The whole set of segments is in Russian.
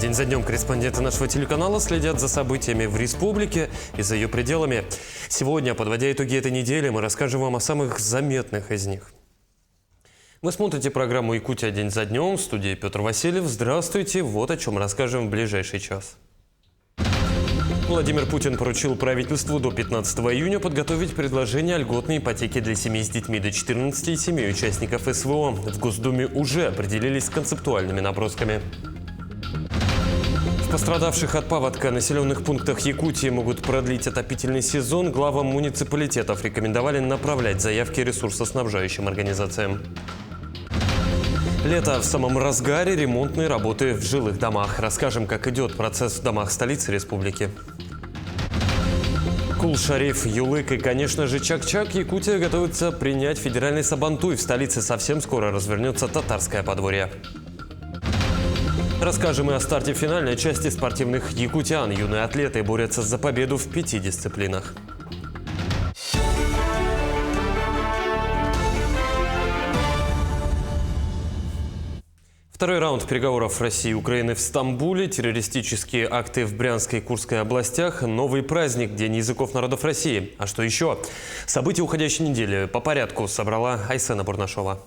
День за днем корреспонденты нашего телеканала следят за событиями в республике и за ее пределами. Сегодня, подводя итоги этой недели, мы расскажем вам о самых заметных из них. Вы смотрите программу «Якутия. День за днем». В студии Петр Васильев. Здравствуйте. Вот о чем расскажем в ближайший час. Владимир Путин поручил правительству до 15 июня подготовить предложение о льготной ипотеке для семей с детьми до 14 и семей участников СВО. В Госдуме уже определились с концептуальными набросками. В пострадавших от паводка населенных пунктах Якутии могут продлить отопительный сезон. Главам муниципалитетов рекомендовали направлять заявки ресурсоснабжающим организациям. Лето в самом разгаре, ремонтные работы в жилых домах. Расскажем, как идет процесс в домах столицы республики. Кул-Шариф, Юлык и, конечно же, Чак-Чак. Якутия готовится принять федеральный Сабантуй. В столице совсем скоро развернется татарское подворье. Расскажем и о старте финальной части спортивных якутян. Юные атлеты борются за победу в 5 дисциплинах. Второй раунд переговоров России и Украины в Стамбуле, террористические акты в Брянской и Курской областях, новый праздник – День языков народов России. А что еще? События уходящей недели по порядку собрала Айсена Бурнашова.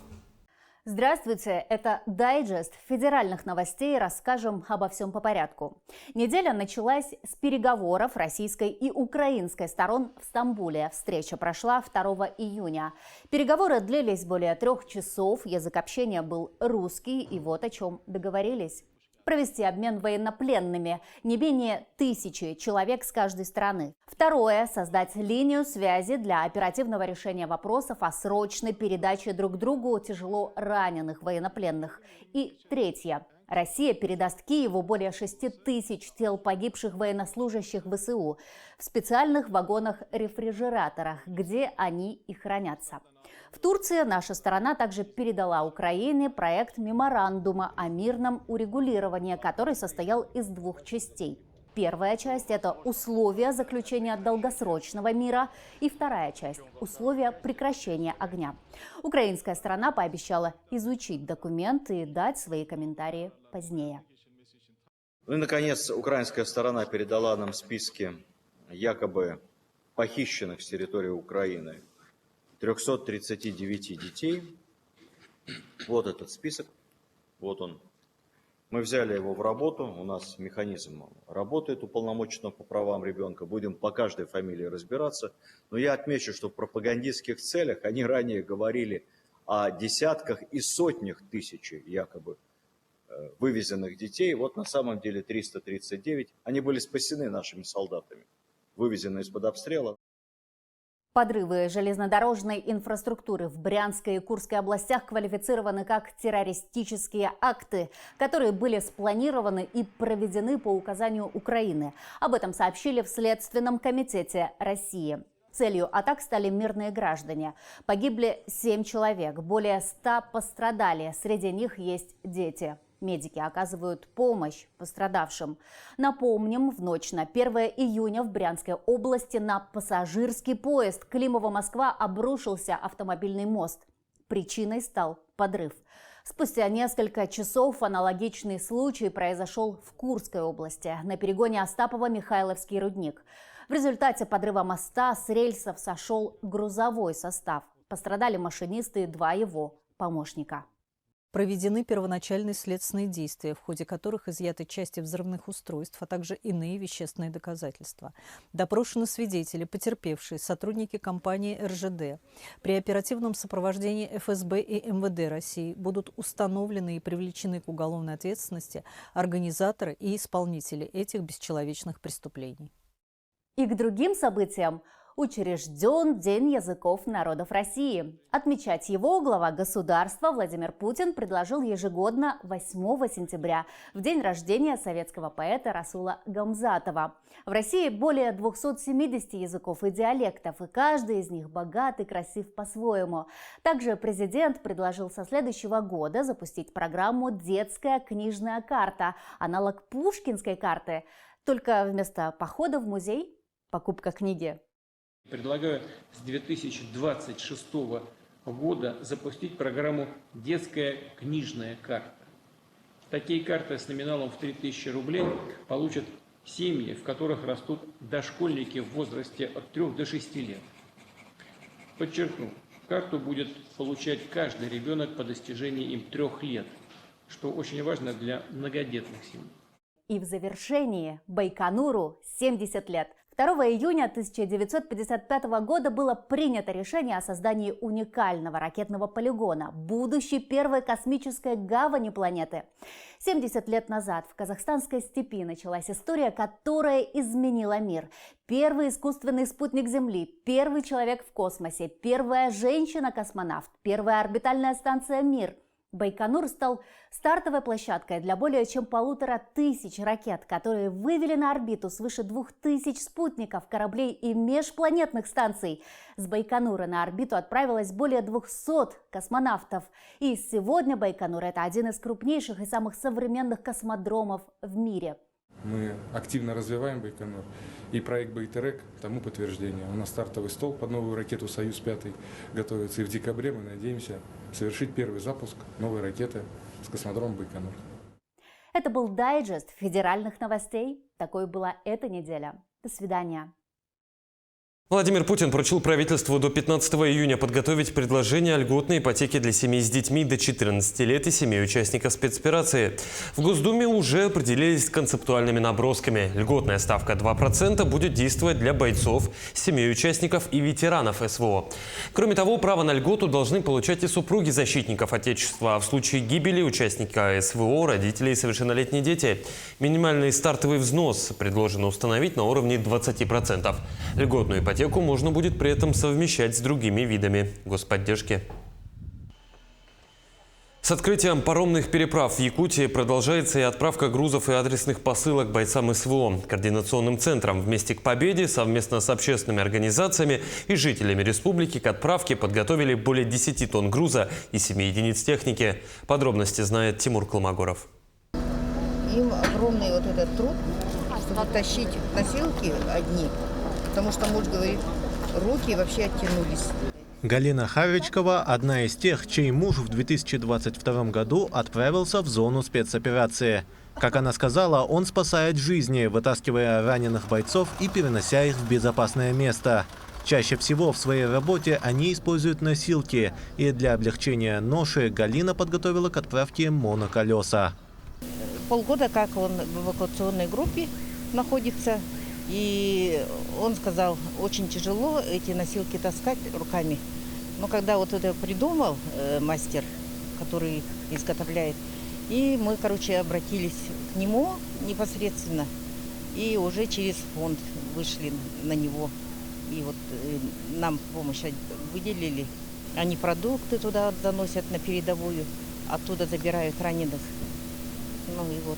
Здравствуйте, это дайджест федеральных новостей. Расскажем обо всем по порядку. Неделя началась с переговоров российской и украинской сторон в Стамбуле. Встреча прошла 2 июня. Переговоры длились более 3 часов. Язык общения был русский, и вот о чем договорились. Провести обмен военнопленными не менее 1000 человек с каждой стороны. Второе – создать линию связи для оперативного решения вопросов о срочной передаче друг другу тяжело раненых военнопленных. И третье – Россия передаст Киеву более 6000 тел погибших военнослужащих ВСУ в специальных вагонах-рефрижераторах, где они и хранятся. В Турции наша сторона также передала Украине проект меморандума о мирном урегулировании, который состоял из 2 частей. Первая часть – это условия заключения долгосрочного мира, и вторая часть – условия прекращения огня. Украинская сторона пообещала изучить документы и дать свои комментарии позднее. Ну и, наконец, украинская сторона передала нам списки якобы похищенных с территории Украины 339 детей. Вот этот список, вот он. Мы взяли его в работу, у нас механизм работает уполномоченного по правам ребенка. Будем по каждой фамилии разбираться. Но я отмечу, что в пропагандистских целях они ранее говорили о десятках и сотнях тысяч якобы вывезенных детей. Вот на самом деле 339. Они были спасены нашими солдатами, вывезены из-под обстрела. Подрывы железнодорожной инфраструктуры в Брянской и Курской областях квалифицированы как террористические акты, которые были спланированы и проведены по указанию Украины. Об этом сообщили в Следственном комитете России. Целью атак стали мирные граждане. Погибли 7 человек, более 100 пострадали, среди них есть дети. Медики оказывают помощь пострадавшим. Напомним, в ночь на 1 июня в Брянской области на пассажирский поезд Климово-Москва обрушился автомобильный мост. Причиной стал подрыв. Спустя несколько часов аналогичный случай произошел в Курской области, на перегоне Остапово-Михайловский рудник. В результате подрыва моста с рельсов сошел грузовой состав. Пострадали машинисты и 2 его помощника. Проведены первоначальные следственные действия, в ходе которых изъяты части взрывных устройств, а также иные вещественные доказательства. Допрошены свидетели, потерпевшие, сотрудники компании РЖД. При оперативном сопровождении ФСБ и МВД России будут установлены и привлечены к уголовной ответственности организаторы и исполнители этих бесчеловечных преступлений. И к другим событиям учрежден День языков народов России. Отмечать его глава государства Владимир Путин предложил ежегодно 8 сентября, в день рождения советского поэта Расула Гамзатова. В России более 270 языков и диалектов, и каждый из них богат и красив по-своему. Также президент предложил со следующего года запустить программу «Детская книжная карта», аналог пушкинской карты, только вместо похода в музей – покупка книги. Предлагаю с 2026 года запустить программу «Детская книжная карта». Такие карты с номиналом в 3000 рублей получат семьи, в которых растут дошкольники в возрасте от 3 до 6 лет. Подчеркну, карту будет получать каждый ребенок по достижении им 3 лет, что очень важно для многодетных семей. И в завершении Байконуру 70 лет. 2 июня 1955 года было принято решение о создании уникального ракетного полигона, будущей первой космической гавани планеты. 70 лет назад в казахстанской степи началась история, которая изменила мир. Первый искусственный спутник Земли, первый человек в космосе, первая женщина-космонавт, первая орбитальная станция «Мир». Байконур стал стартовой площадкой для более чем 1500 ракет, которые вывели на орбиту свыше 2000 спутников, кораблей и межпланетных станций. С Байконура на орбиту отправилось более 200 космонавтов. И сегодня Байконур – это один из крупнейших и самых современных космодромов в мире. Мы активно развиваем Байконур, и проект Байтерек тому подтверждение. У нас стартовый стол под новую ракету «Союз-5» готовится, и в декабре мы надеемся совершить первый запуск новой ракеты с космодрома Байконур. Это был дайджест федеральных новостей. Такой была эта неделя. До свидания. Владимир Путин поручил правительству до 15 июня подготовить предложение о льготной ипотеке для семей с детьми до 14 лет и семей участников спецоперации. В Госдуме уже определились с концептуальными набросками. Льготная ставка 2% будет действовать для бойцов, семей участников и ветеранов СВО. Кроме того, право на льготу должны получать и супруги защитников Отечества, а в случае гибели участника СВО, родители и совершеннолетние дети. Минимальный стартовый взнос предложено установить на уровне 20%. Льготную ипотеку можно будет при этом совмещать с другими видами господдержки. С открытием паромных переправ в Якутии продолжается и отправка грузов и адресных посылок бойцам СВО. Координационным центром «Вместе к победе» совместно с общественными организациями и жителями республики к отправке подготовили более 10 тонн груза и 7 единиц техники. Подробности знает Тимур Колмогоров. Им огромный вот этот труд, чтобы тащить носилки одни. Потому что муж говорит, руки вообще оттянулись. Галина Харичкова – одна из тех, чей муж в 2022 году отправился в зону спецоперации. Как она сказала, он спасает жизни, вытаскивая раненых бойцов и перенося их в безопасное место. Чаще всего в своей работе они используют носилки, и для облегчения ноши Галина подготовила к отправке моноколеса. Полгода как он в эвакуационной группе находится. И он сказал, очень тяжело эти носилки таскать руками. Но когда вот это придумал мастер, который изготовляет, и мы, обратились к нему непосредственно, и уже через фонд вышли на него. И вот нам помощь выделили. Они продукты туда заносят на передовую, оттуда забирают раненых. Ну и вот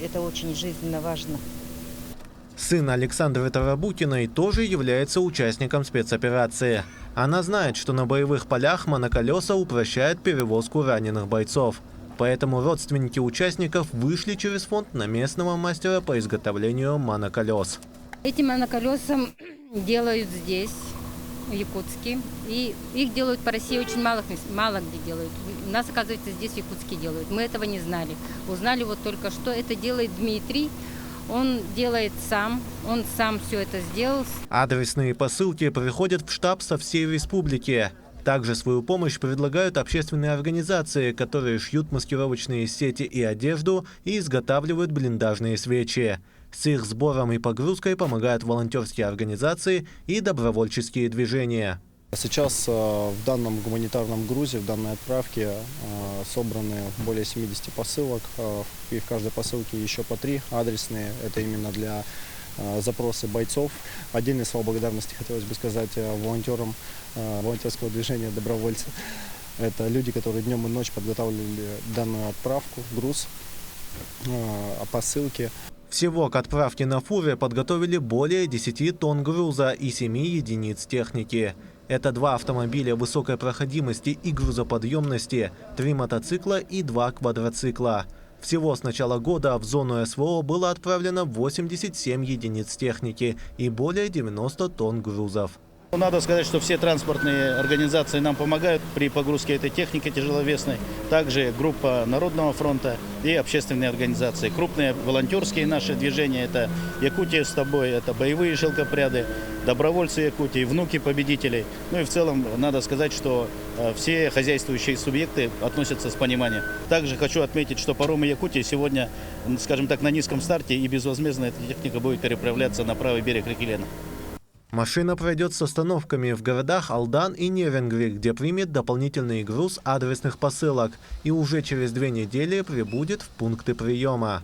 это очень жизненно важно. Сын Александры Тарабутиной тоже является участником спецоперации. Она знает, что на боевых полях моноколеса упрощают перевозку раненых бойцов. Поэтому родственники участников вышли через фонд на местного мастера по изготовлению моноколес. Эти моноколеса делают здесь, в Якутске. И их делают по России очень мало где делают. У нас, оказывается, здесь в Якутске делают. Мы этого не знали. Узнали вот только что. Это делает Дмитрий. Он делает сам, он сам все это сделал. Адресные посылки приходят в штаб со всей республики. Также свою помощь предлагают общественные организации, которые шьют маскировочные сети и одежду и изготавливают блиндажные свечи. С их сбором и погрузкой помогают волонтерские организации и добровольческие движения. Сейчас в данном гуманитарном грузе, в данной отправке собраны более 70 посылок. И в каждой посылке еще по 3 адресные. Это именно для запроса бойцов. Отдельные слова благодарности хотелось бы сказать волонтерам волонтерского движения «Добровольцы». Это люди, которые днем и ночью подготавливали данную отправку, груз, посылки. Всего к отправке на фуре подготовили более 10 тонн груза и 7 единиц техники. Это 2 автомобиля высокой проходимости и грузоподъемности, 3 мотоцикла и 2 квадроцикла. Всего с начала года в зону СВО было отправлено 87 единиц техники и более 90 тонн грузов. Надо сказать, что все транспортные организации нам помогают при погрузке этой техники тяжеловесной. Также группа Народного фронта и общественные организации. Крупные волонтерские наши движения – это «Якутия с тобой», это «Боевые шелкопряды», добровольцы Якутии, внуки победителей. Ну и в целом надо сказать, что все хозяйствующие субъекты относятся с пониманием. Также хочу отметить, что паромы Якутии сегодня, скажем так, на низком старте, и безвозмездно эта техника будет переправляться на правый берег реки Лена. Машина пройдет с остановками в городах Алдан и Нерюнгри, где примет дополнительный груз адресных посылок и уже через 2 недели прибудет в пункты приема.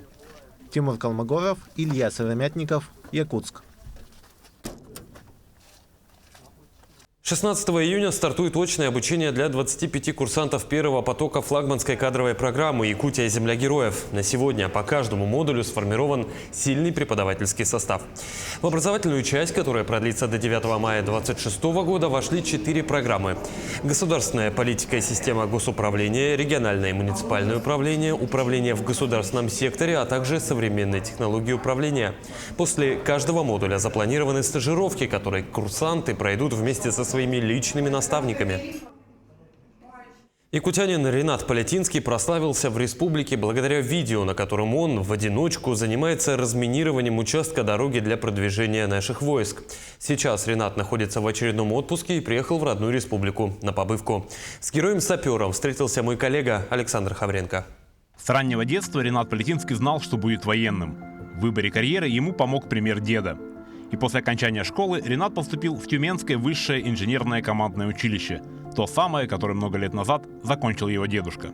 Тимур Калмогоров, Илья Сыромятников, Якутск. 16 июня стартует очное обучение для 25 курсантов первого потока флагманской кадровой программы «Якутия. Земля героев». На сегодня по каждому модулю сформирован сильный преподавательский состав. В образовательную часть, которая продлится до 9 мая 2026 года, вошли 4 программы: государственная политика и система госуправления, региональное и муниципальное управление, управление в государственном секторе, а также современные технологии управления. После каждого модуля запланированы стажировки, которые курсанты пройдут вместе со своими личными наставниками. Якутянин Ринат Полятинский прославился в республике благодаря видео, на котором он в одиночку занимается разминированием участка дороги для продвижения наших войск. Сейчас Ринат находится в очередном отпуске и приехал в родную республику на побывку. С героем-сапером встретился мой коллега Александр Хавренко. С раннего детства Ринат Полятинский знал, что будет военным. В выборе карьеры ему помог пример деда. И после окончания школы Ринат поступил в Тюменское высшее инженерное командное училище. То самое, которое много лет назад закончил его дедушка.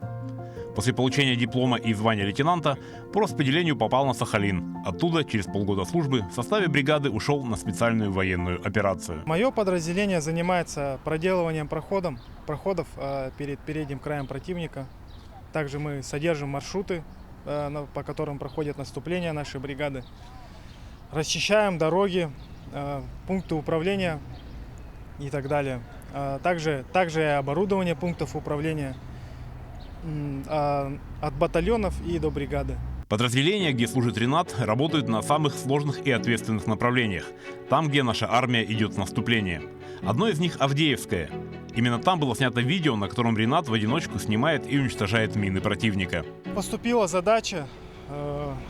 После получения диплома и звания лейтенанта по распределению попал на Сахалин. Оттуда, через полгода службы, в составе бригады ушел на специальную военную операцию. Мое подразделение занимается проделыванием проходов перед передним краем противника. Также мы содержим маршруты, по которым проходят наступления нашей бригады. Расчищаем дороги, пункты управления и так далее. Также оборудование пунктов управления от батальонов и до бригады. Подразделения, где служит Ринат, работают на самых сложных и ответственных направлениях. Там, где наша армия идет в наступление. Одно из них – Авдеевское. Именно там было снято видео, на котором Ринат в одиночку снимает и уничтожает мины противника. Поступила задача,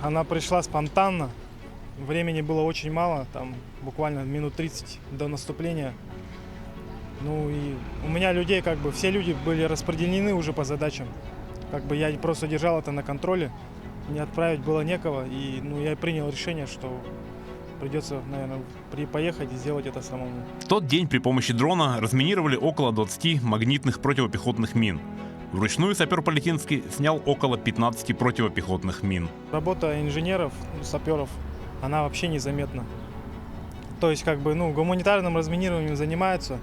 она пришла спонтанно. Времени было очень мало, там буквально минут 30 до наступления. Ну и у меня людей, все люди были распределены уже по задачам. Я просто держал это на контроле, не отправить было некого. И я принял решение, что придется, наверное, поехать и сделать это самому. В тот день при помощи дрона разминировали около 20 магнитных противопехотных мин. Вручную сапер Полятинский снял около 15 противопехотных мин. Работа инженеров, саперов, она вообще незаметна. То есть, гуманитарным разминированием занимаются,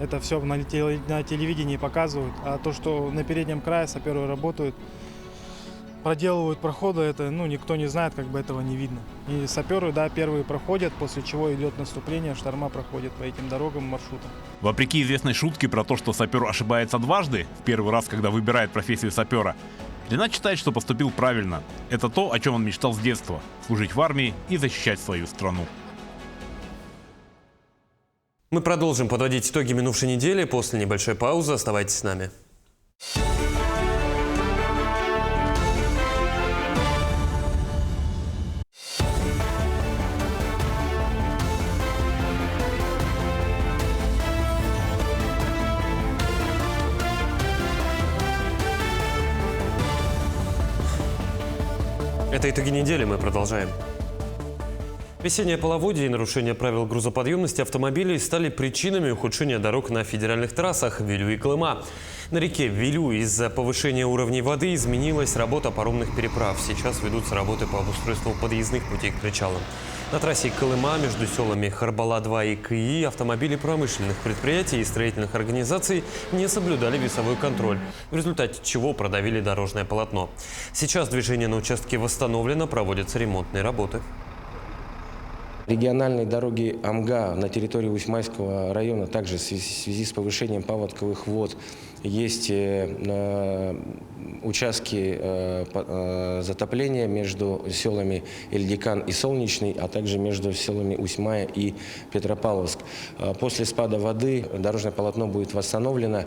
это все на телевидении показывают, а то, что на переднем крае саперы работают, проделывают проходы, это никто не знает, этого не видно. И саперы, первые проходят, после чего идет наступление, шторма проходят по этим дорогам, маршрутам. Вопреки известной шутке про то, что сапер ошибается дважды, в первый раз, когда выбирает профессию сапера, Ринат считает, что поступил правильно. Это то, о чем он мечтал с детства – служить в армии и защищать свою страну. Мы продолжим подводить итоги минувшей недели после небольшой паузы. Оставайтесь с нами. Это итоги недели, мы продолжаем. Весеннее половодье и нарушение правил грузоподъемности автомобилей стали причинами ухудшения дорог на федеральных трассах Вилю и Колыма. На реке Вилю из-за повышения уровней воды изменилась работа паромных переправ. Сейчас ведутся работы по обустройству подъездных путей к причалам. На трассе Колыма между селами Харбала-2 и Кыи автомобили промышленных предприятий и строительных организаций не соблюдали весовой контроль, в результате чего продавили дорожное полотно. Сейчас движение на участке восстановлено, проводятся ремонтные работы. Региональные дороги АМГА на территории Усьмайского района также в связи с повышением паводковых вод есть участки затопления между селами Эльдикан и Солнечный, а также между селами Усть-Мая и Петропавловск. После спада воды дорожное полотно будет восстановлено.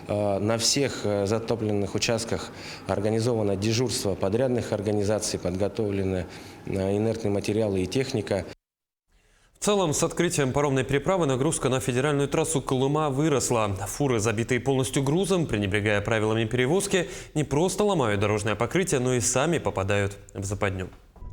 На всех затопленных участках организовано дежурство подрядных организаций, подготовлены инертные материалы и техника. В целом, с открытием паромной переправы нагрузка на федеральную трассу Колыма выросла. Фуры, забитые полностью грузом, пренебрегая правилами перевозки, не просто ломают дорожное покрытие, но и сами попадают в западню.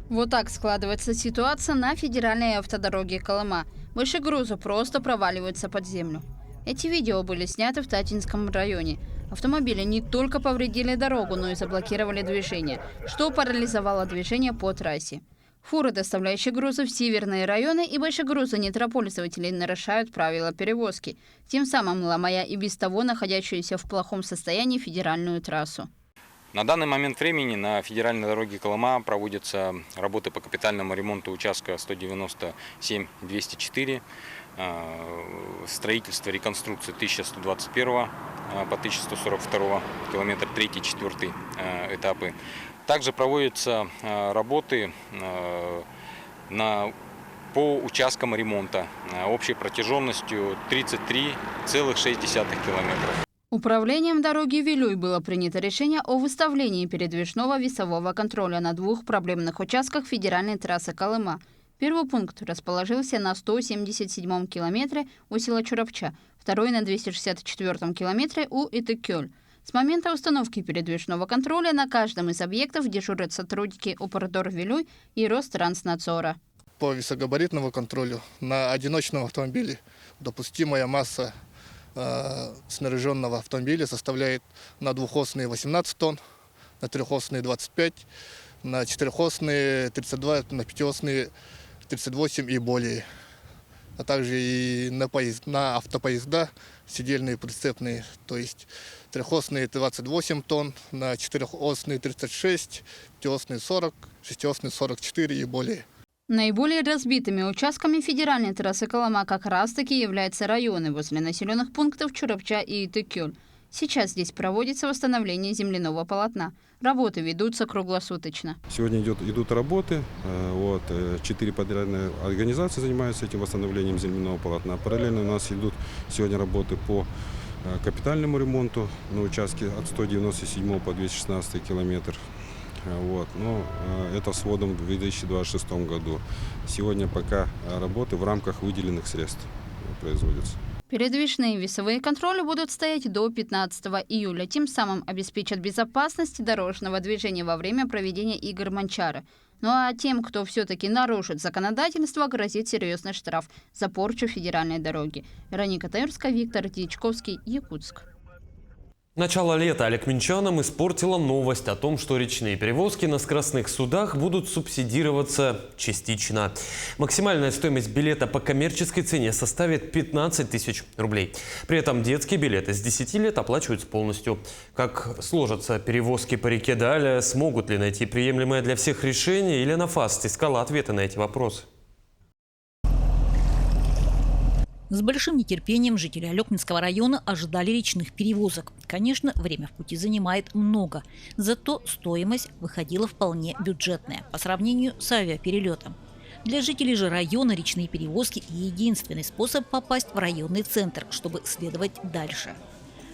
Вот так складывается ситуация на федеральной автодороге Колыма. Выше груза просто проваливаются под землю. Эти видео были сняты в Татинском районе. Автомобили не только повредили дорогу, но и заблокировали движение, что парализовало движение по трассе. Фуры, доставляющие грузы в северные районы, и большегрузы нетропользователи нарушают правила перевозки, тем самым ломая и без того находящуюся в плохом состоянии федеральную трассу. На данный момент времени на федеральной дороге Колыма проводятся работы по капитальному ремонту участка 197-204, строительство реконструкции 1121 по 1142 километр 3-4 этапы. Также проводятся работы по участкам ремонта общей протяженностью 33,6 километров. Управлением дороги Вилюй было принято решение о выставлении передвижного весового контроля на 2 проблемных участках федеральной трассы Колыма. Первый пункт расположился на 177-м километре у села Чурапча, второй на 264-м километре у Итыкёль. С момента установки передвижного контроля на каждом из объектов дежурят сотрудники Упордор Вилюй и Ространснадзора. По весогабаритному контролю на одиночном автомобиле допустимая масса снаряженного автомобиля составляет на двухосные 18 тонн, на трехосные 25, на четырехосные 32, на пятиосные 38 и более. А также и на автопоезда сидельные прицепные, то есть трехосные 28 тонн, на четырехосные 36, пятиосные 40, шестиосные 44 и более. Наиболее разбитыми участками федеральной трассы Колыма как раз-таки являются районы возле населенных пунктов Чурапча и Итыкёль. Сейчас здесь проводится восстановление земляного полотна. Работы ведутся круглосуточно. Сегодня идут работы. 4 подрядные организации занимаются этим восстановлением земляного полотна. Параллельно у нас идут сегодня работы по капитальному ремонту на участке от 197 по 216 километр. Но это с вводом в 2026 году. Сегодня пока работы в рамках выделенных средств производятся. Передвижные весовые контроли будут стоять до 15 июля, тем самым обеспечат безопасность дорожного движения во время проведения игр Манчары. Ну а тем, кто все-таки нарушит законодательство, грозит серьезный штраф за порчу федеральной дороги. Вероника Таюрская, Виктор Дьячковский, Якутск. Начало лета олекминчанам испортила новость о том, что речные перевозки на скоростных судах будут субсидироваться частично. Максимальная стоимость билета по коммерческой цене составит 15 тысяч рублей. При этом детские билеты с 10 лет оплачиваются полностью. Как сложатся перевозки по реке далее, смогут ли найти приемлемое для всех решение, Елена Фаст искала ответы на эти вопросы. С большим нетерпением жители Алекминского района ожидали речных перевозок. Конечно, время в пути занимает много, зато стоимость выходила вполне бюджетная по сравнению с авиаперелетом. Для жителей же района речные перевозки – единственный способ попасть в районный центр, чтобы следовать дальше.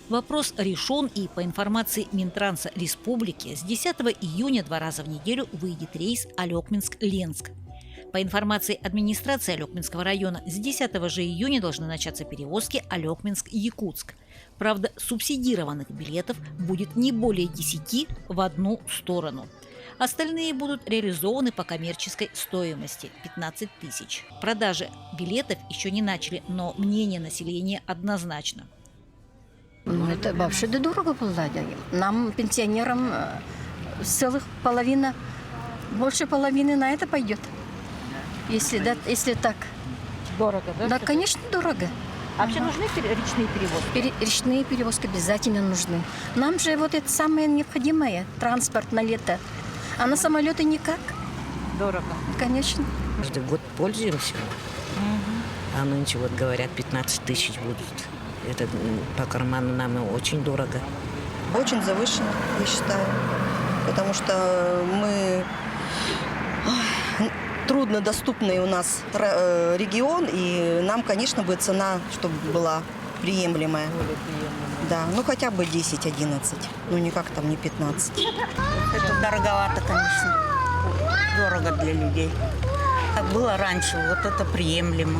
Вопрос решен, и по информации Минтранса Республики с 10 июня 2 раза в неделю выйдет рейс Алекминск-Ленск. По информации администрации Алекминского района, с 10 же июня должны начаться перевозки Алекминск-Якутск. Правда, субсидированных билетов будет не более 10 в одну сторону. Остальные будут реализованы по коммерческой стоимости – 15 тысяч. Продажи билетов еще не начали, но мнение населения однозначно. Это вообще дорого было. Нам, пенсионерам, целых половина, больше половины на это пойдет. Если так. Дорого, да? Да, конечно, дорого. А вообще нужны речные перевозки? Речные перевозки обязательно нужны. Нам же вот это самое необходимое – транспорт на лето. А на самолеты никак. Дорого. Конечно. Каждый год пользуемся. А нынче вот говорят 15 тысяч будет это по карману нам очень дорого. Очень завышено, я считаю, потому что мы труднодоступный у нас регион, и нам, конечно, бы цена, чтобы была приемлемая. Да, ну хотя бы 10-11, ну никак там не 15. Это дороговато, конечно, дорого для людей. Как было раньше, вот это приемлемо.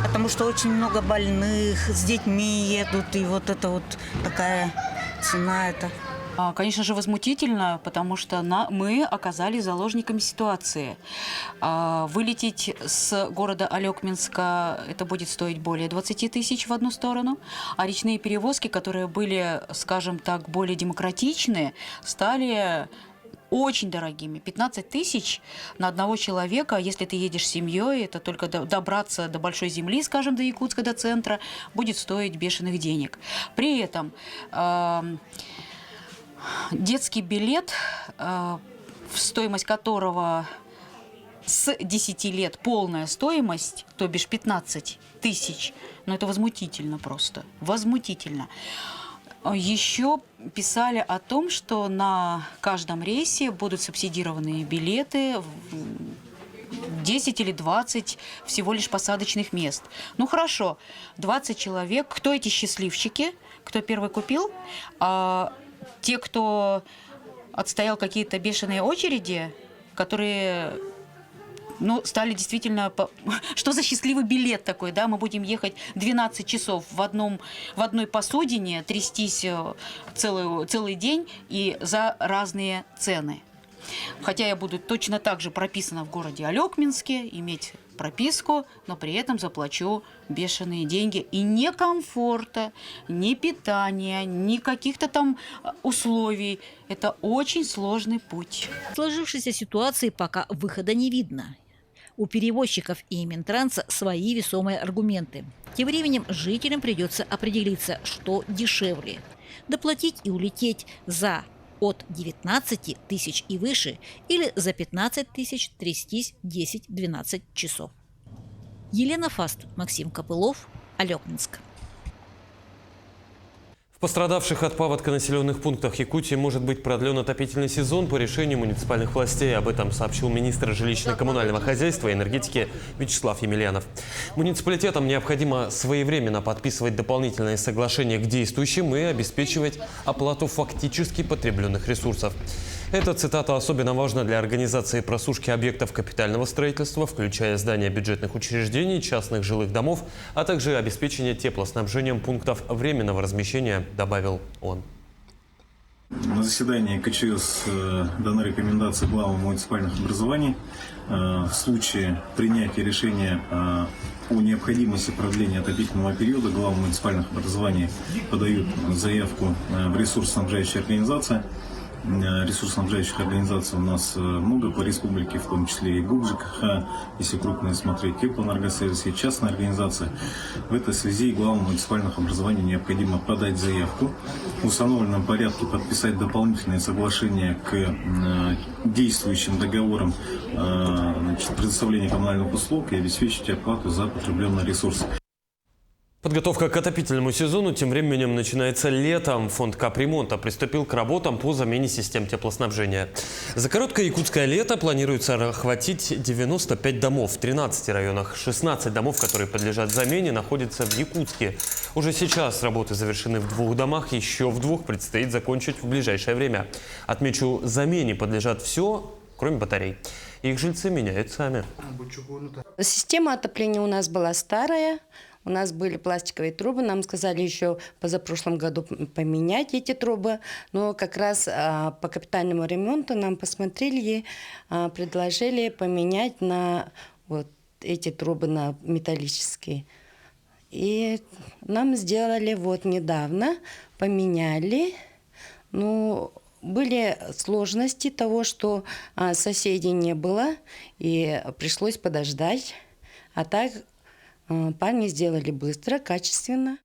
Потому что очень много больных, с детьми едут, и вот это вот такая цена это. Конечно же, возмутительно, потому что мы оказались заложниками ситуации. Вылететь с города Алекминска это будет стоить более 20 тысяч в одну сторону, а речные перевозки, которые были, скажем так, более демократичные, стали очень дорогими. 15 тысяч на одного человека, если ты едешь с семьей, это только добраться до Большой Земли, скажем, до Якутска, до центра, будет стоить бешеных денег. При этом детский билет, стоимость которого с 10 лет полная стоимость, то бишь 15 тысяч, ну это возмутительно просто, возмутительно. Еще писали о том, что на каждом рейсе будут субсидированные билеты, 10 или 20 всего лишь посадочных мест. Ну хорошо, 20 человек. Кто эти счастливчики? Кто первый купил? Те, кто отстоял какие-то бешеные очереди, которые, ну, стали действительно... Что за счастливый билет такой, да? Мы будем ехать 12 часов в одной посудине, трястись целый день и за разные цены. Хотя я буду точно так же прописана в городе Алекминске, иметь прописку, но при этом заплачу бешеные деньги. И ни комфорта, ни питания, ни каких-то там условий. Это очень сложный путь. В сложившейся ситуации пока выхода не видно. У перевозчиков и Минтранса свои весомые аргументы. Тем временем жителям придется определиться, что дешевле. Доплатить и улететь за от 19 тысяч и выше или за 15 тысяч трястись 10-12 часов. Елена Фаст, Максим Копылов, Алекминск. В пострадавших от паводка населенных пунктах Якутии может быть продлен отопительный сезон по решению муниципальных властей. Об этом сообщил министр жилищно-коммунального хозяйства и энергетики Вячеслав Емельянов. Муниципалитетам необходимо своевременно подписывать дополнительные соглашения к действующим и обеспечивать оплату фактически потребленных ресурсов. Эта цитата особенно важна для организации просушки объектов капитального строительства, включая здания бюджетных учреждений, частных жилых домов, а также обеспечения теплоснабжением пунктов временного размещения, добавил он. На заседании КЧС дана рекомендация главам муниципальных образований в случае принятия решения о необходимости продления отопительного периода главам муниципальных образований подают заявку в ресурсоснабжающие организации. Ресурсоснабжающих организаций у нас много по республике, в том числе и ГУК ЖКХ, если крупные смотреть, Теплоэнергосервис и частные организации. В этой связи главам муниципальных образований необходимо подать заявку, в установленном порядке подписать дополнительные соглашения к действующим договорам предоставления коммунальных услуг и обеспечить оплату за потребленные ресурсы. Подготовка к отопительному сезону тем временем начинается летом. Фонд капремонта приступил к работам по замене систем теплоснабжения. За короткое якутское лето планируется охватить 95 домов в 13 районах. 16 домов, которые подлежат замене, находятся в Якутске. Уже сейчас работы завершены в 2 домах, еще в 2 предстоит закончить в ближайшее время. Отмечу, замене подлежат все, кроме батарей. Их жильцы меняют сами. Система отопления у нас была старая. У нас были пластиковые трубы, нам сказали еще позапрошлом году поменять эти трубы, но как раз по капитальному ремонту нам посмотрели и предложили поменять на вот эти трубы, на металлические. И нам сделали вот недавно, поменяли, но были сложности того, что соседей не было, и пришлось подождать, а так парни сделали быстро, качественно.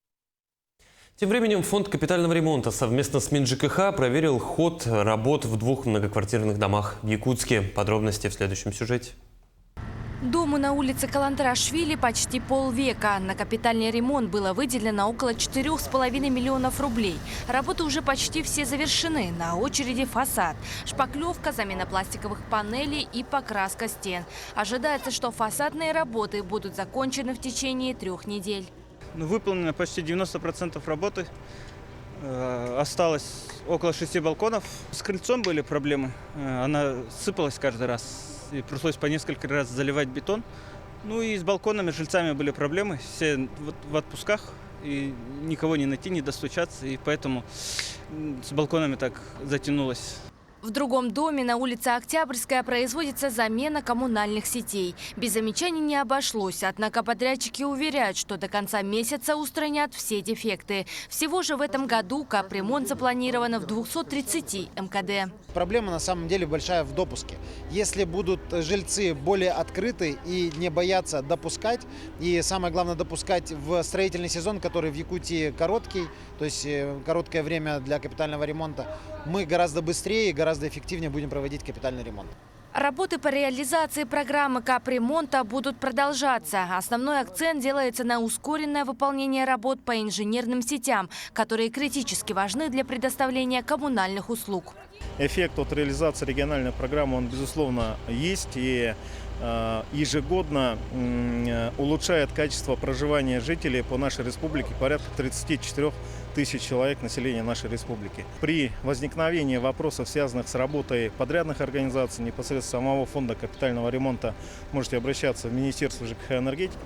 Тем временем фонд капитального ремонта совместно с МинЖКХ проверил ход работ в 2 многоквартирных домах в Якутске. Подробности в следующем сюжете. Дому на улице Каландрашвили почти полвека. На капитальный ремонт было выделено около 4,5 миллионов рублей. Работы уже почти все завершены. На очереди фасад. Шпаклевка, замена пластиковых панелей и покраска стен. Ожидается, что фасадные работы будут закончены в течение 3 недель. Выполнено почти 90% работы. Осталось около 6 балконов. С крыльцом были проблемы. Она сыпалась каждый раз. И пришлось по несколько раз заливать бетон. Ну и с балконами, жильцами были проблемы. Все в отпусках. И никого не найти, не достучаться. И поэтому с балконами так затянулось. В другом доме на улице Октябрьская производится замена коммунальных сетей. Без замечаний не обошлось, однако подрядчики уверяют, что до конца месяца устранят все дефекты. Всего же в этом году капремонт запланировано в 230 МКД. Проблема на самом деле большая в допуске. Если будут жильцы более открыты и не боятся допускать, и самое главное допускать в строительный сезон, который в Якутии короткий, то есть короткое время для капитального ремонта, мы гораздо быстрее и гораздо эффективнее будем проводить капитальный ремонт. Работы по реализации программы капремонта будут продолжаться. Основной акцент делается на ускоренное выполнение работ по инженерным сетям, которые критически важны для предоставления коммунальных услуг. Эффект от реализации региональной программы, он, безусловно, есть и ежегодно улучшает качество проживания жителей по нашей республике, порядка 34 тысяч человек населения нашей республики. При возникновении вопросов, связанных с работой подрядных организаций, непосредственно самого фонда капитального ремонта, можете обращаться в Министерство ЖКХ и энергетики.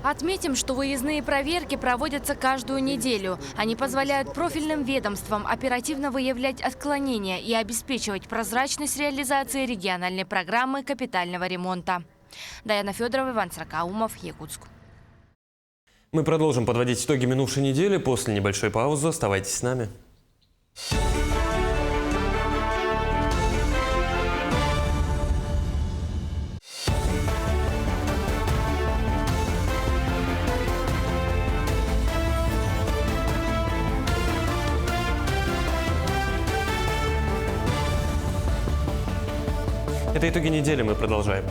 Отметим, что выездные проверки проводятся каждую неделю. Они позволяют профильным ведомствам оперативно выявлять отклонения и обеспечивать прозрачность реализации региональной программы капитального ремонта. Даяна Федорова, Иван Сракаумов, Якутск. Мы продолжим подводить итоги минувшей недели после небольшой паузы. Оставайтесь с нами. Это итоги недели, мы продолжаем.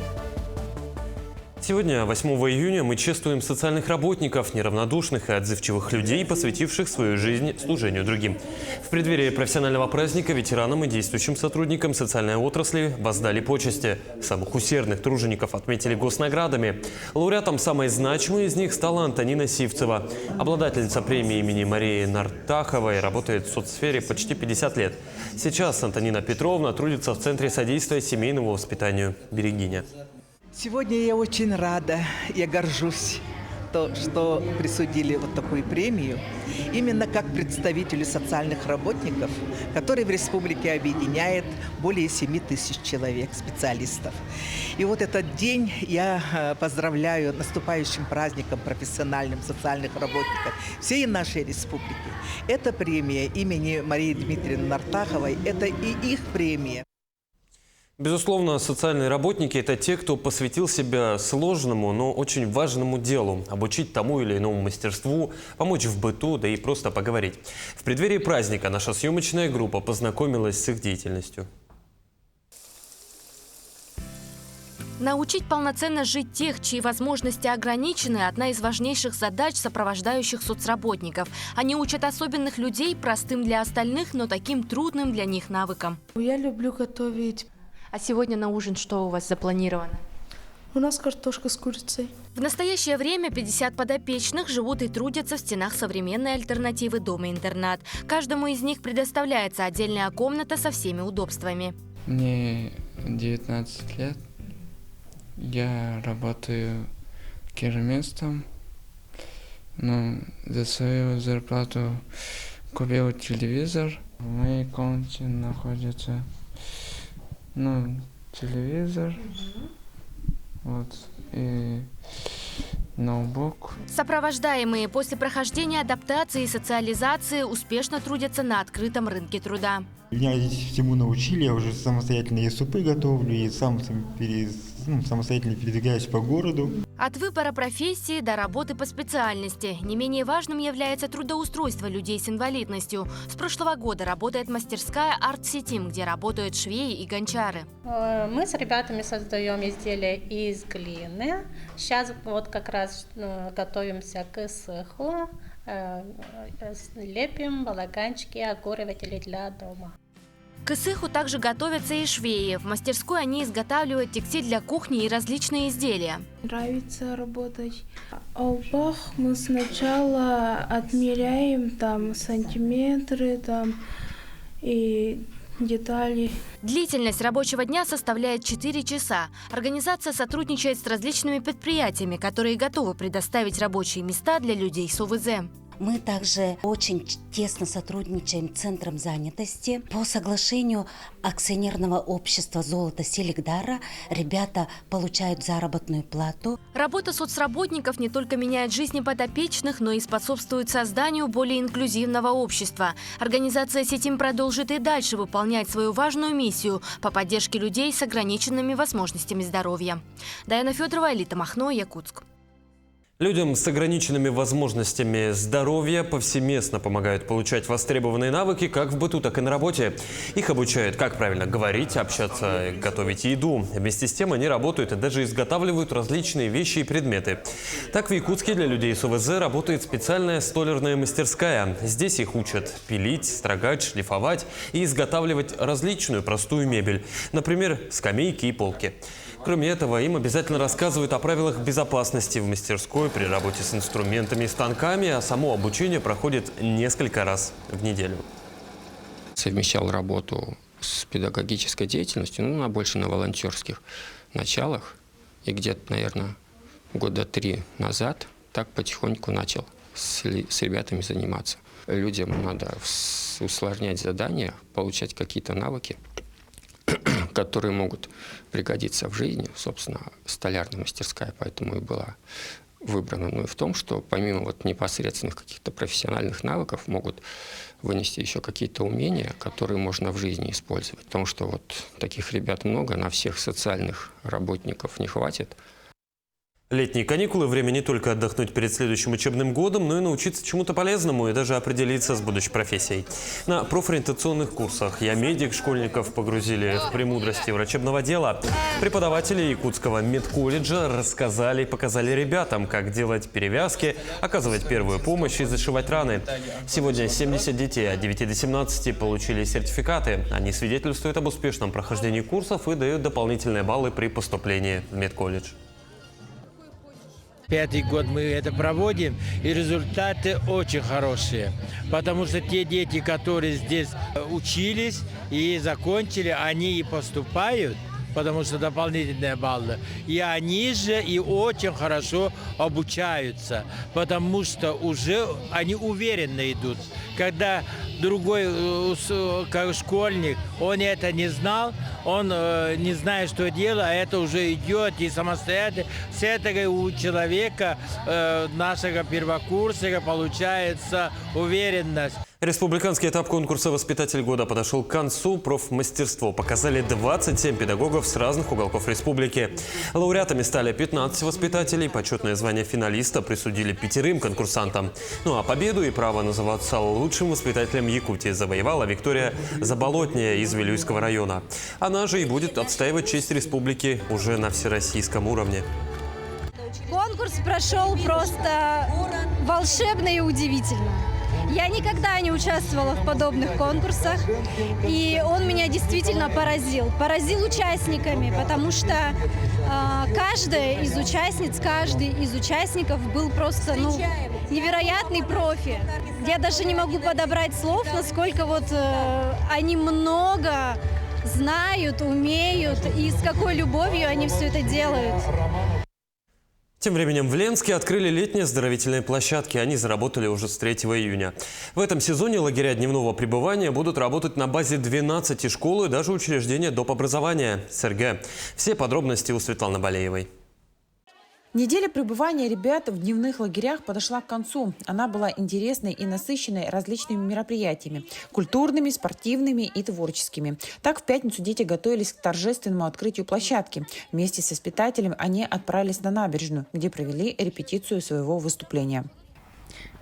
Сегодня, 8 июня, мы чествуем социальных работников, неравнодушных и отзывчивых людей, посвятивших свою жизнь служению другим. В преддверии профессионального праздника ветеранам и действующим сотрудникам социальной отрасли воздали почести. Самых усердных тружеников отметили госнаградами. Лауреатом самой значимой из них стала Антонина Сивцева. Обладательница премии имени Марии Нартаховой работает в соцсфере почти 50 лет. Сейчас Антонина Петровна трудится в Центре содействия семейному воспитанию «Берегиня». Сегодня я очень рада, я горжусь, что присудили вот такую премию именно как представителю социальных работников, который в республике объединяет более 7 тысяч человек, специалистов. И вот этот день я поздравляю наступающим праздником профессиональным социальных работников всей нашей республики. Эта премия имени Марии Дмитриевны Нартаховой, это и их премия. Безусловно, социальные работники – это те, кто посвятил себя сложному, но очень важному делу – обучить тому или иному мастерству, помочь в быту, да и просто поговорить. В преддверии праздника наша съемочная группа познакомилась с их деятельностью. Научить полноценно жить тех, чьи возможности ограничены – одна из важнейших задач сопровождающих соцработников. Они учат особенных людей простым для остальных, но таким трудным для них навыкам. Я люблю готовить. А сегодня на ужин что у вас запланировано? У нас картошка с курицей. В настоящее время 50 подопечных живут и трудятся в стенах современной альтернативы дома-интернат. Каждому из них предоставляется отдельная комната со всеми удобствами. Мне 19 лет. Я работаю керамистом. Но за свою зарплату купил телевизор. В моей комнате находится телевизор, вот, и ноутбук. Сопровождаемые после прохождения адаптации и социализации успешно трудятся на открытом рынке труда. Меня здесь всему научили, я уже самостоятельно и супы готовлю, и сам самостоятельно передвигаюсь по городу. От выбора профессии до работы по специальности. Не менее важным является трудоустройство людей с инвалидностью. С прошлого года работает мастерская Art City, где работают швеи и гончары. Мы с ребятами создаем изделия из глины. Сейчас вот как раз готовимся к исыху. Лепим балаганчики, окуриватели для дома. К исыху также готовятся и швеи. В мастерской они изготавливают текстиль для кухни и различные изделия. Нравится работать. А в лбах мы сначала отмеряем там сантиметры и детали. Длительность рабочего дня составляет 4 часа. Организация сотрудничает с различными предприятиями, которые готовы предоставить рабочие места для людей с ОВЗ. Мы также очень тесно сотрудничаем с Центром занятости. По соглашению акционерного общества «Золото Селигдара» ребята получают заработную плату. Работа соцработников не только меняет жизни подопечных, но и способствует созданию более инклюзивного общества. Организация «Сетим» продолжит и дальше выполнять свою важную миссию по поддержке людей с ограниченными возможностями здоровья. Даяна Федорова, Элита Махно, Якутск. Людям с ограниченными возможностями здоровья повсеместно помогают получать востребованные навыки как в быту, так и на работе. Их обучают, как правильно говорить, общаться, готовить еду. Вместе с тем они работают и даже изготавливают различные вещи и предметы. Так в Якутске для людей с ОВЗ работает специальная столярная мастерская. Здесь их учат пилить, строгать, шлифовать и изготавливать различную простую мебель. Например, скамейки и полки. Кроме этого, им обязательно рассказывают о правилах безопасности в мастерской при работе с инструментами и станками, а само обучение проходит несколько раз в неделю. Совмещал работу с педагогической деятельностью, больше на волонтерских началах. И где-то, наверное, года 3 назад так потихоньку начал с ребятами заниматься. Людям надо усложнять задания, получать какие-то навыки, которые могут пригодиться в жизни. Собственно, столярная мастерская поэтому и была выбрана. Ну и в том, что помимо непосредственных каких-то профессиональных навыков могут вынести еще какие-то умения, которые можно в жизни использовать. Потому что таких ребят много, на всех социальных работников не хватит. Летние каникулы – время не только отдохнуть перед следующим учебным годом, но и научиться чему-то полезному и даже определиться с будущей профессией. На профориентационных курсах «Я медик» школьников погрузили в премудрости врачебного дела. Преподаватели Якутского медколледжа рассказали и показали ребятам, как делать перевязки, оказывать первую помощь и зашивать раны. Сегодня 70 детей от 9 до 17 получили сертификаты. Они свидетельствуют об успешном прохождении курсов и дают дополнительные баллы при поступлении в медколледж. 5-й год мы это проводим, и результаты очень хорошие. Потому что те дети, которые здесь учились и закончили, они и поступают, потому что дополнительные баллы. И они же и очень хорошо обучаются, потому что уже они уверенно идут. Когда другой школьник, он это не знал, он не знает, что делать, а это уже идет и самостоятельно. С этого у человека, нашего первокурсника, получается уверенность. Республиканский этап конкурса «Воспитатель года» подошел к концу. Профмастерство показали 27 педагогов с разных уголков республики. Лауреатами стали 15 воспитателей. Почетное звание финалиста присудили 5 конкурсантам. Ну а победу и право называться лучшим воспитателем Якутии завоевала Виктория Заболотняя из Вилюйского района. Она же и будет отстаивать честь республики уже на всероссийском уровне. Конкурс прошел просто волшебно и удивительно. Я никогда не участвовала в подобных конкурсах, и он меня действительно поразил. Поразил участниками, потому что каждая из участниц, каждый из участников был просто невероятный профи. Я даже не могу подобрать слов, насколько они много знают, умеют, и с какой любовью они все это делают. Тем временем в Ленске открыли летние оздоровительные площадки. Они заработали уже с 3 июня. В этом сезоне лагеря дневного пребывания будут работать на базе 12 школ и даже учреждения доп. Образования СРГ. Все подробности у Светланы Балеевой. Неделя пребывания ребят в дневных лагерях подошла к концу. Она была интересной и насыщенной различными мероприятиями – культурными, спортивными и творческими. Так, в пятницу дети готовились к торжественному открытию площадки. Вместе с воспитателем они отправились на набережную, где провели репетицию своего выступления.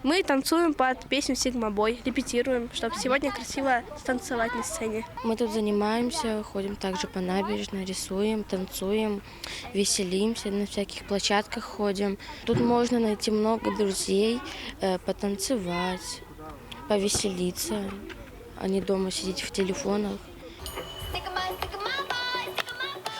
Мы танцуем под песню «Сигма Бой», репетируем, чтобы сегодня красиво станцевать на сцене. Мы тут занимаемся, ходим также по набережной, рисуем, танцуем, веселимся, на всяких площадках ходим. Тут можно найти много друзей, потанцевать, повеселиться, а не дома сидеть в телефонах.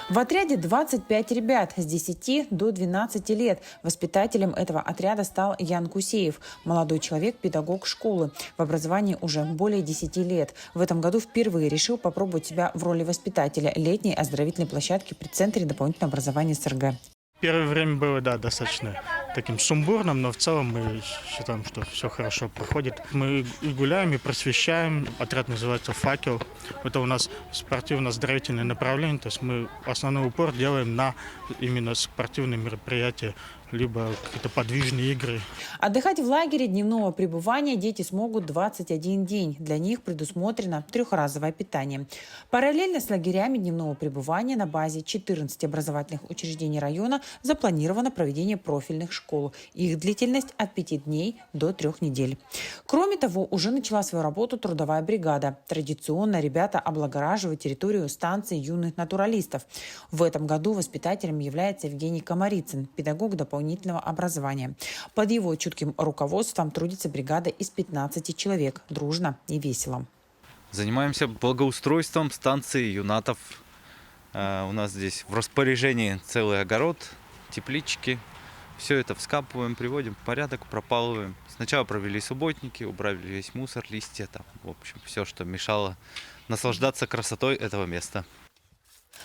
В отряде 25 ребят с 10 до 12 лет. Воспитателем этого отряда стал Ян Кусеев. Молодой человек, педагог школы. В образовании уже более 10 лет. В этом году впервые решил попробовать себя в роли воспитателя летней оздоровительной площадки при Центре дополнительного образования СРГ. Первое время было, да, достаточно таким сумбурным, но в целом мы считаем, что все хорошо проходит. Мы и гуляем, и просвещаем. Отряд называется «Факел». Это у нас спортивно-оздоровительное направление, то есть мы основной упор делаем на именно спортивные мероприятия, либо какие-то подвижные игры. Отдыхать в лагере дневного пребывания дети смогут 21 день. Для них предусмотрено трехразовое питание. Параллельно с лагерями дневного пребывания на базе 14 образовательных учреждений района запланировано проведение профильных школ. Их длительность от 5 дней до 3 недель. Кроме того, уже начала свою работу трудовая бригада. Традиционно ребята облагораживают территорию станции юных натуралистов. В этом году воспитателем является Евгений Комарицын, педагог дополнительного образования. Под его чутким руководством трудится бригада из 15 человек. Дружно и весело. Занимаемся благоустройством станции юнатов. У нас здесь в распоряжении целый огород, теплички. Все это вскапываем, приводим в порядок, пропалываем. Сначала провели субботники, убрали весь мусор, листья, там, в общем, все, что мешало наслаждаться красотой этого места.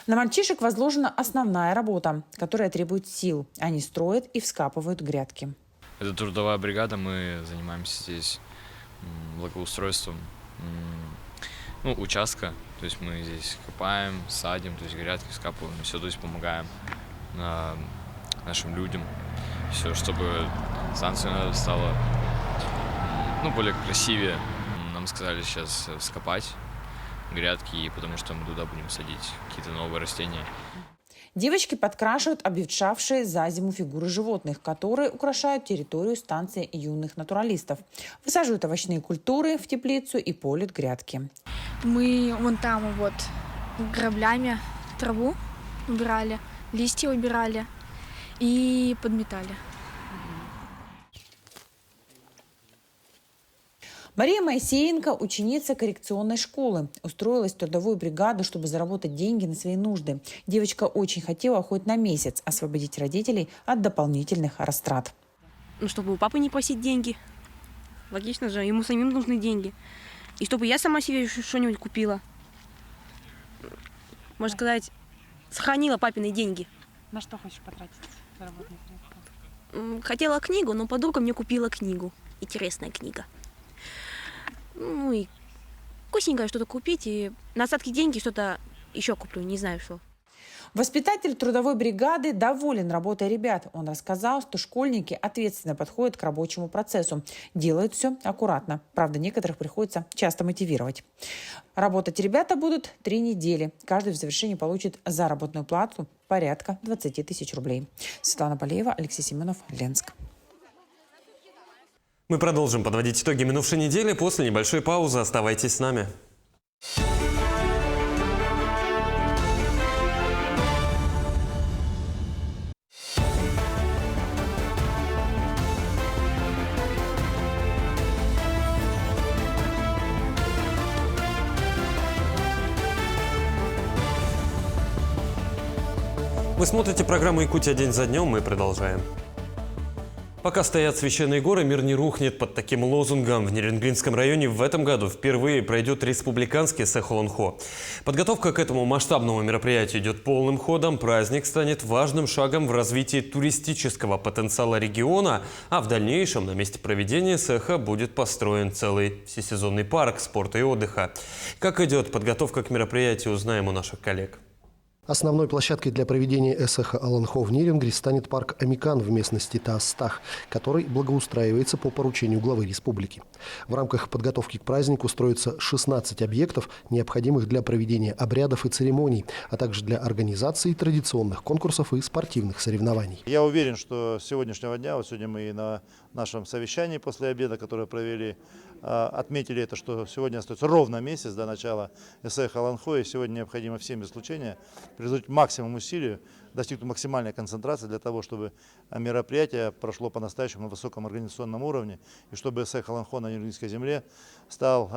На мальчишек возложена основная работа, которая требует сил. Они строят и вскапывают грядки. Это трудовая бригада, мы занимаемся здесь благоустройством участка. То есть мы здесь копаем, садим, то есть грядки вскапываем, все, то есть помогаем нашим людям. Все, чтобы станция стала более красивее. Нам сказали сейчас вскопать грядки, потому что мы туда будем садить какие-то новые растения. Девочки подкрашивают обветшавшие за зиму фигуры животных, которые украшают территорию станции юных натуралистов. Высаживают овощные культуры в теплицу и полют грядки. Мы вон там вот граблями траву убирали, листья убирали и подметали. Мария Моисеенко, ученица коррекционной школы, устроилась в трудовую бригаду, чтобы заработать деньги на свои нужды. Девочка очень хотела хоть на месяц освободить родителей от дополнительных растрат. Чтобы у папы не просить деньги. Логично же, ему самим нужны деньги. И чтобы я сама себе что-нибудь купила. Можно сказать, сохранила папины деньги. На что хочешь потратить заработанные средства? Хотела книгу, но подруга мне купила книгу. Интересная книга. И вкусненькое что-то купить, и на остатки деньги что-то еще куплю, не знаю что. Воспитатель трудовой бригады доволен работой ребят. Он рассказал, что школьники ответственно подходят к рабочему процессу. Делают все аккуратно. Правда, некоторых приходится часто мотивировать. Работать ребята будут 3 недели. Каждый в завершении получит заработную плату порядка 20 тысяч рублей. Светлана Полеева, Алексей Семенов, Ленск. Мы продолжим подводить итоги минувшей недели после небольшой паузы. Оставайтесь с нами. Вы смотрите программу «Якутия. День за днем». Мы продолжаем. Пока стоят священные горы, мир не рухнет. Под таким лозунгом в Нерюнгринском районе в этом году впервые пройдет республиканский Сэхолонхо. Подготовка к этому масштабному мероприятию идет полным ходом. Праздник станет важным шагом в развитии туристического потенциала региона, а в дальнейшем на месте проведения Сэха будет построен целый всесезонный парк спорта и отдыха. Как идет подготовка к мероприятию, узнаем у наших коллег. Основной площадкой для проведения Эсэха Аланхо в Нерингри станет парк Амикан в местности Таастах, который благоустраивается по поручению главы республики. В рамках подготовки к празднику строится 16 объектов, необходимых для проведения обрядов и церемоний, а также для организации традиционных конкурсов и спортивных соревнований. Я уверен, что с сегодняшнего дня, вот сегодня мы и на нашем совещании после обеда, которое провели, отметили это, что сегодня остается ровно месяц до начала Эсэха Аланхо, и сегодня необходимо всем без исключения приложить максимум усилий, достигнуть максимальной концентрации для того, чтобы мероприятие прошло по-настоящему на высоком организационном уровне, и чтобы Эсэх Аланхо на Нерингрийской земле стал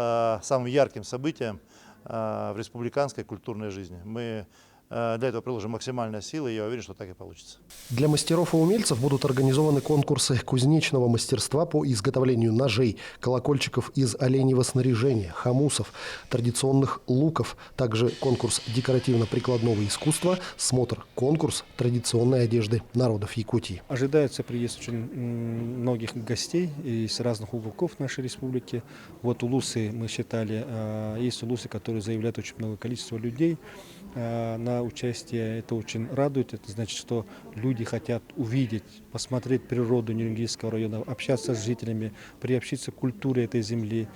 самым ярким событием в республиканской культурной жизни. Мы для этого приложим максимальные силы, и я уверен, что так и получится. Для мастеров и умельцев будут организованы конкурсы кузнечного мастерства по изготовлению ножей, колокольчиков из оленьего снаряжения, хомусов, традиционных луков, также конкурс декоративно-прикладного искусства, смотр-конкурс традиционной одежды народов Якутии. Ожидается приезд очень многих гостей из разных уголков нашей республики. Вот улусы, мы считали, есть улусы, которые заявляют очень много количества людей на участие. Это очень радует. Это значит, что люди хотят увидеть, посмотреть природу Нерингрийского района, общаться с жителями, приобщиться к культуре этой земли.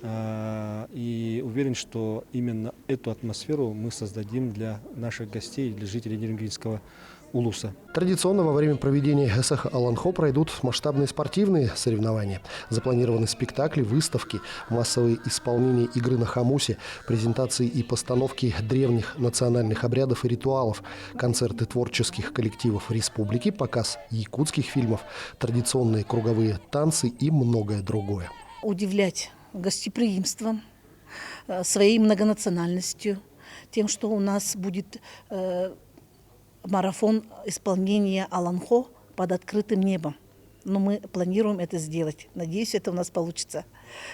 И уверен, что именно эту атмосферу мы создадим для наших гостей, для жителей Нерингрийского улуса. Традиционно во время проведения Эсэха Аланхо пройдут масштабные спортивные соревнования. Запланированы спектакли, выставки, массовые исполнения игры на хомусе, презентации и постановки древних национальных обрядов и ритуалов, концерты творческих коллективов республики, показ якутских фильмов, традиционные круговые танцы и многое другое. Удивлять гостеприимством, своей многонациональностью, тем, что у нас будет марафон исполнения Аланхо под открытым небом. Но мы планируем это сделать. Надеюсь, это у нас получится.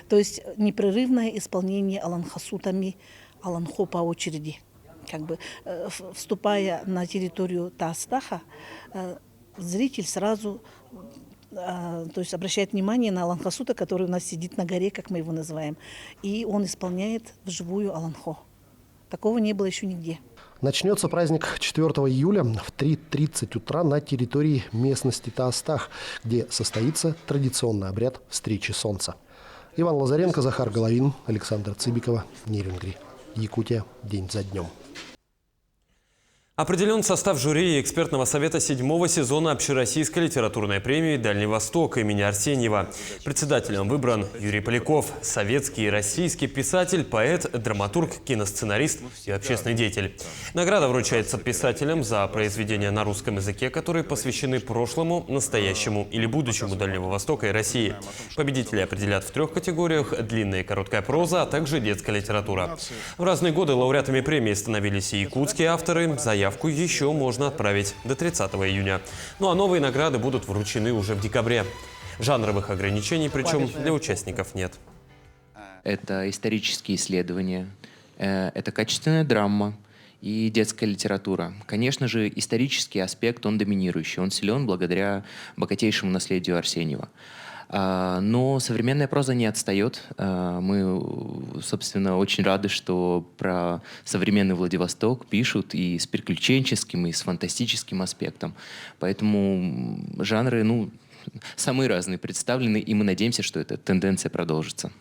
То есть непрерывное исполнение аланхасутами Аланхо по очереди. Как бы вступая на территорию Таастаха, зритель сразу то есть обращает внимание на Аланхасута, который у нас сидит на горе, как мы его называем. И он исполняет вживую Аланхо. Такого не было еще нигде. Начнется праздник 4 июля в 3:30 утра на территории местности Таастах, где состоится традиционный обряд встречи солнца. Иван Лазаренко, Захар Головин, Александр Цыбикова, Нерингри. Якутия. День за днем. Определен состав жюри и экспертного совета 7-го сезона Общероссийской литературной премии «Дальний Восток» имени Арсеньева. Председателем выбран Юрий Поляков, советский и российский писатель, поэт, драматург, киносценарист и общественный деятель. Награда вручается писателям за произведения на русском языке, которые посвящены прошлому, настоящему или будущему Дальнего Востока и России. Победители определят в 3 категориях: длинная и короткая проза, а также детская литература. В разные годы лауреатами премии становились и якутские авторы. Заявку еще можно отправить до 30 июня. Ну а новые награды будут вручены уже в декабре. Жанровых ограничений, причем для участников, нет. Это исторические исследования, это качественная драма и детская литература. Конечно же, исторический аспект, он доминирующий, он силен благодаря богатейшему наследию Арсеньева. Но современная проза не отстает. Мы, собственно, очень рады, что про современный Владивосток пишут и с приключенческим, и с фантастическим аспектом. Поэтому жанры, самые разные представлены, и мы надеемся, что эта тенденция продолжится.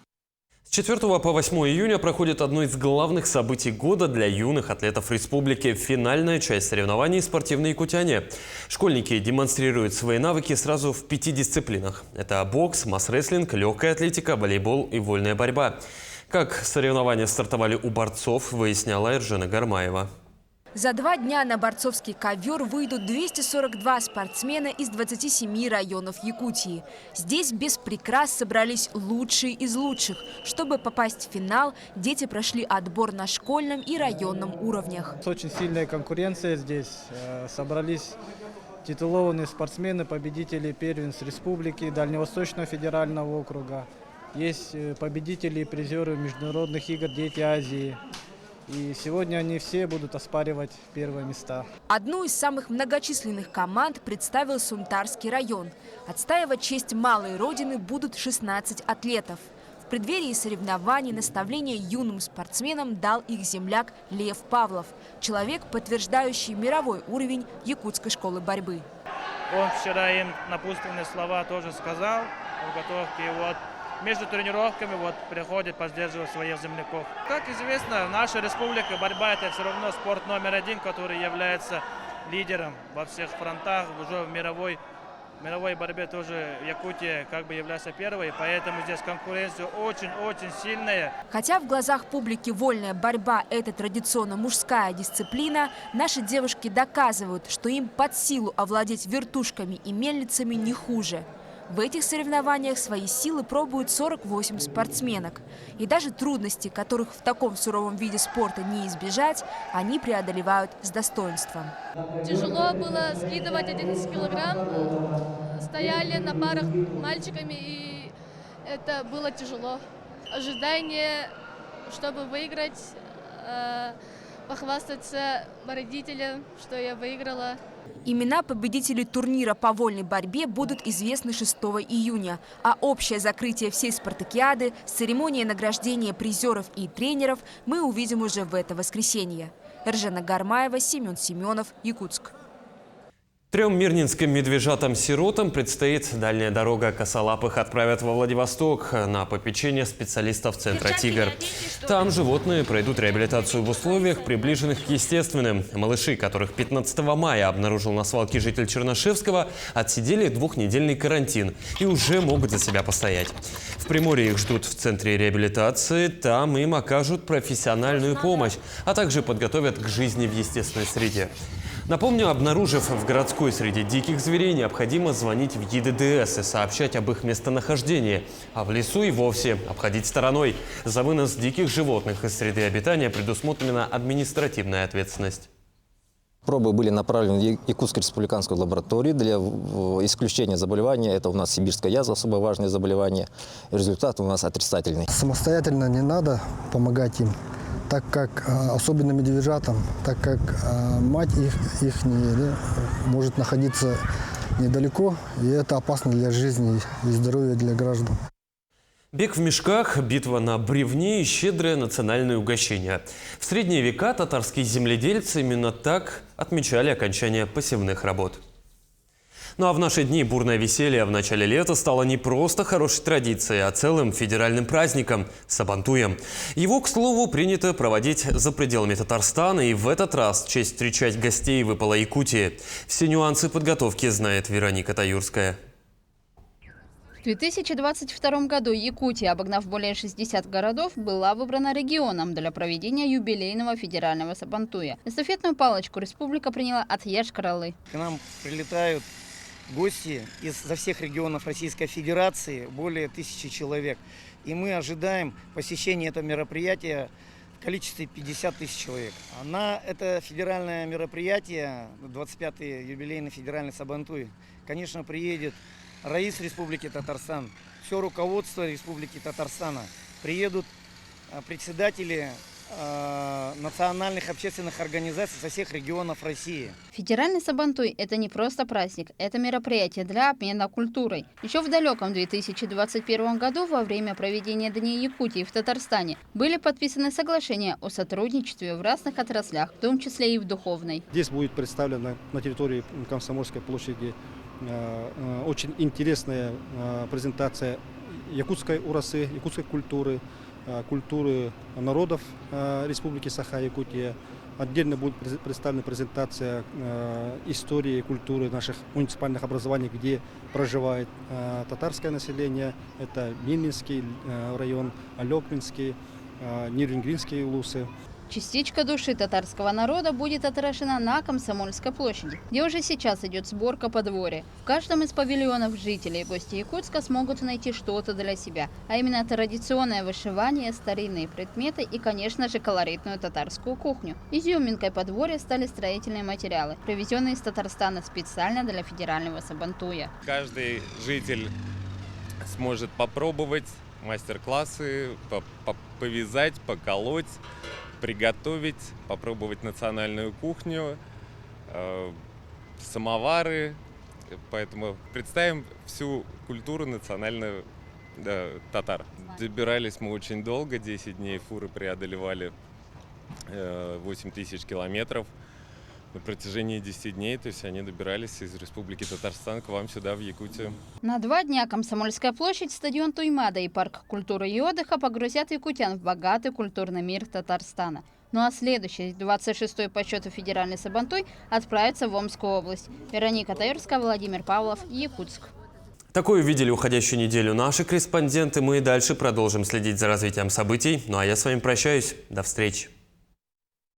С 4 по 8 июня проходит одно из главных событий года для юных атлетов республики – финальная часть соревнований «Спортивные якутяне». Школьники демонстрируют свои навыки сразу в 5 дисциплинах. Это бокс, масс-рестлинг, легкая атлетика, волейбол и вольная борьба. Как соревнования стартовали у борцов, выясняла Эржена Гармаева. За 2 дня на борцовский ковер выйдут 242 спортсмена из 27 районов Якутии. Здесь без прикрас собрались лучшие из лучших. Чтобы попасть в финал, дети прошли отбор на школьном и районном уровнях. Очень сильная конкуренция здесь. Собрались титулованные спортсмены, победители первенств республики, Дальневосточного федерального округа. Есть победители и призеры международных игр «Дети Азии». И сегодня они все будут оспаривать первые места. Одну из самых многочисленных команд представил Сунтарский район. Отстаивать честь малой родины будут 16 атлетов. В преддверии соревнований наставление юным спортсменам дал их земляк Лев Павлов, человек, подтверждающий мировой уровень якутской школы борьбы. Он вчера им напутственные слова тоже сказал в подготовке. Вот между тренировками приходит поддерживать своих земляков. Как известно, в нашей республике борьба — это все равно спорт номер один, который является лидером во всех фронтах. Уже в мировой борьбе тоже Якутия является первой, поэтому здесь конкуренция очень-очень сильная. Хотя в глазах публики вольная борьба – это традиционно мужская дисциплина, наши девушки доказывают, что им под силу овладеть вертушками и мельницами не хуже. В этих соревнованиях свои силы пробуют 48 спортсменок. И даже трудности, которых в таком суровом виде спорта не избежать, они преодолевают с достоинством. Тяжело было скидывать 11 килограмм. Стояли на парах мальчиками, и это было тяжело. Ожидание, чтобы выиграть, похвастаться родителям, что я выиграла. Имена победителей турнира по вольной борьбе будут известны 6 июня, а общее закрытие всей спартакиады, церемония награждения призеров и тренеров мы увидим уже в это воскресенье. Эржена Гармаева, Семен Семенов, Якутск. 3 мирнинским медвежатам-сиротам предстоит дальняя дорога. Косолапых отправят во Владивосток на попечение специалистов центра «Тигр». Там животные пройдут реабилитацию в условиях, приближенных к естественным. Малыши, которых 15 мая обнаружил на свалке житель Чернышевского, отсидели 2-недельный карантин и уже могут за себя постоять. В Приморье их ждут в центре реабилитации. Там им окажут профессиональную помощь, а также подготовят к жизни в естественной среде. Напомню, обнаружив в городской среде диких зверей, необходимо звонить в ГИДДС и сообщать об их местонахождении. А в лесу и вовсе обходить стороной. За вынос диких животных из среды обитания предусмотрена административная ответственность. Пробы были направлены в Якутскую республиканскую лабораторию для исключения заболевания. Это у нас сибирская язва, особо важное заболевание. Результат у нас отрицательный. Самостоятельно не надо помогать им, так как, особенно медвежатам, так как мать их может находиться недалеко, и это опасно для жизни и здоровья для граждан. Бег в мешках, битва на бревне и щедрое национальное угощение. В средние века татарские земледельцы именно так отмечали окончание посевных работ. Ну а в наши дни бурное веселье в начале лета стало не просто хорошей традицией, а целым федеральным праздником – Сабантуем. Его, к слову, принято проводить за пределами Татарстана, и в этот раз в честь встречать гостей выпала Якутия. Все нюансы подготовки знает Вероника Таюрская. В 2022 году Якутия, обогнав более 60 городов, была выбрана регионом для проведения юбилейного федерального Сабантуя. Эстафетную палочку республика приняла от Яшкар-Олы. К нам прилетают гости изо всех регионов Российской Федерации, более 1000 человек. И мы ожидаем посещения этого мероприятия в количестве 50 000 человек. На это федеральное мероприятие, 25-й юбилейный федеральный Сабантуй, конечно, приедет Раис Республики Татарстан, все руководство Республики Татарстана. Приедут председатели национальных общественных организаций со всех регионов России. Федеральный Сабантуй – это не просто праздник, это мероприятие для обмена культурой. Еще в далеком 2021 году, во время проведения Дней Якутии в Татарстане, были подписаны соглашения о сотрудничестве в разных отраслях, в том числе и в духовной. Здесь будет представлена на территории Комсомольской площади очень интересная презентация якутской урасы, якутской культуры, культуры народов Республики Саха-Якутия. Отдельно будет представлена презентация истории и культуры наших муниципальных образований, где проживает татарское население. Это Мининский район, Алекминский, Нирюнгринские улусы. Частичка души татарского народа будет отражена на Комсомольской площади, где уже сейчас идет сборка подворья. В каждом из павильонов жители и гости Якутска смогут найти что-то для себя, а именно традиционное вышивание, старинные предметы и, конечно же, колоритную татарскую кухню. Изюминкой подворья стали строительные материалы, привезенные из Татарстана специально для федерального Сабантуя. Каждый житель сможет попробовать мастер-классы, повязать, поколоть, приготовить, попробовать национальную кухню, самовары. Поэтому представим всю культуру национальную татар. Добирались мы очень долго, 10 дней фуры преодолевали 8000 километров. На протяжении 10 дней, то есть они добирались из Республики Татарстан к вам сюда, в Якутию. На 2 дня Комсомольская площадь, стадион Туймада и парк культуры и отдыха погрузят якутян в богатый культурный мир Татарстана. Ну а следующий, 26-й по счету федеральный Сабантуй, отправится в Омскую область. Вероника Таирская, Владимир Павлов, Якутск. Такое увидели уходящую неделю наши корреспонденты. Мы и дальше продолжим следить за развитием событий. Ну а я с вами прощаюсь. До встречи.